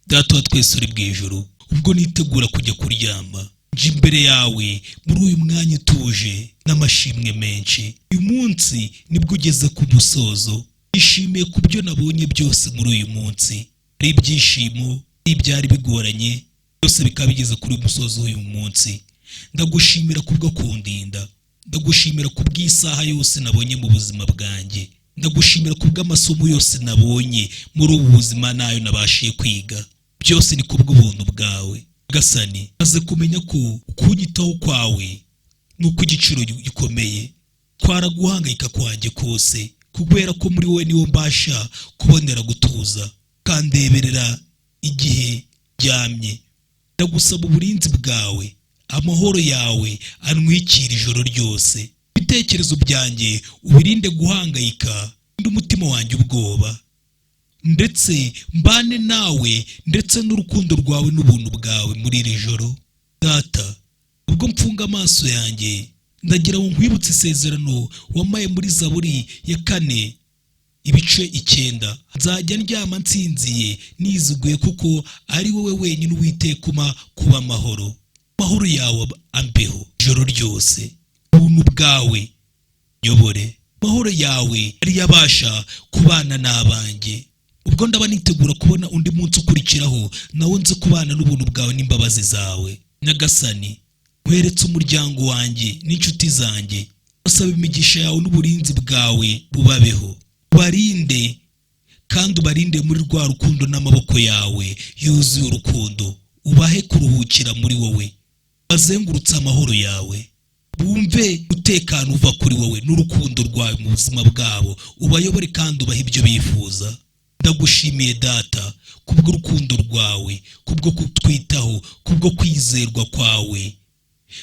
Data wa twese uri bw'ijuru, ubwo nitegura kujya kuryama, nje imbere yawe muri uyu mwanya utuje n'amashimwe menshi. Uyu munsi nibwo ugeze ku musozo. Nishimiye ku byo nabonye byose muri uyu munsi. Ari ibyishimo, ibyari bigoranye, byose bikaba bigeze kuri uyu musozo w'uyu munsi. Ndagushimira kubwo kundinda. Ndagushimira kubw'isaha yose nabonye mu buzima bwanjye. Ndagushimira kubw'amasomo yose nabonye muri ubu buzima nayo nabashiye kwiga. Byose ni kubw'ubuntu bwawe. Gasani, maze kumenya ko kunyitaho kwawe nuko igiciro gikomeye. Twaraguhangayika kwanjye kose, kubera ko muri wowe niwo mbasha kubonera gutuza kandeberera igihe ryamye. Ndagusaba uburinzi bwawe, amahoro yawe antwikira ijoro ryose. Ibitekerezo byanjye ubirinde guhangayika, umutima wanjye ubwoba, ndetse mbane nawe ndetse n'urukundo rwawe n'ubuntu bwawe muri iri joro. Data, ubwo mfunga amaso yanjye, ndagira ngo nkwibutse isezerano wamaye muri Zaburi ya 4 ibice 9. Nzajya ndyama nsinziye nizuguye, kuko ari wowe wenyine Uwiteka kuba amahoro. Amahoro yawe ambeho ijoro ryose, ubuntu bwawe nyobore. Amahoro yawe ari yabasha kubana n'abanjye. Ubwo ndaba nitegura kubona undi munsi ukurikiraho, nawo nze kubana n'ubuntu bwawe n'imbabazi zawe. Nyagasani, nkweretse umuryango wanjye n'inshuti zanjye. Basaba imigisha yawe n'uburinzi bwawe bubabeho. Ubarinde kandi ubarinde muri rwa rukundo n'amaboko yawe yuzuye urukundo. Ubahe kuruhukira muri wowe, bazengurutse amahoro yawe. Bumve utekano uva kuri wowe n'urukundo rwawe mu buzima bwabo. Ubayobore kandi ubahe ibyo bifuza. Ndagushimiye Data kubwo urukundo rwawe, kubwo kutwitaho, kubwo kwizerwa kwawe.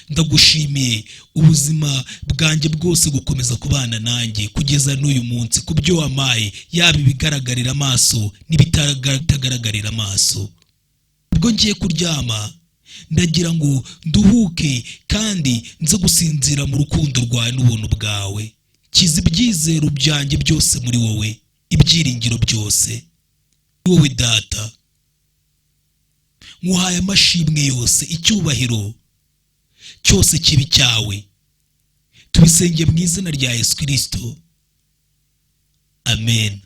Ndagushimiye ubuzima bwanjye bwose gukomeza kubana nanjye kugeza n'uyu munsi, kubyo wamaye, yaba ibigaragarira amaso n'ibitagaragarira amaso. Ubwo ngiye kuryama, ndagira ngo nduhuke kandi nze gusinzira mu rukundo rwawe n'ubuntu bwawe. Kiza ibyizero byanjye byose muri wowe, ibyiringiro byose wowe Data. Nkuhaye amashimwe yose, icyubahiro cyose kibi cyawe. Tubisenge mu izina rya Yesu Kristo. Amen.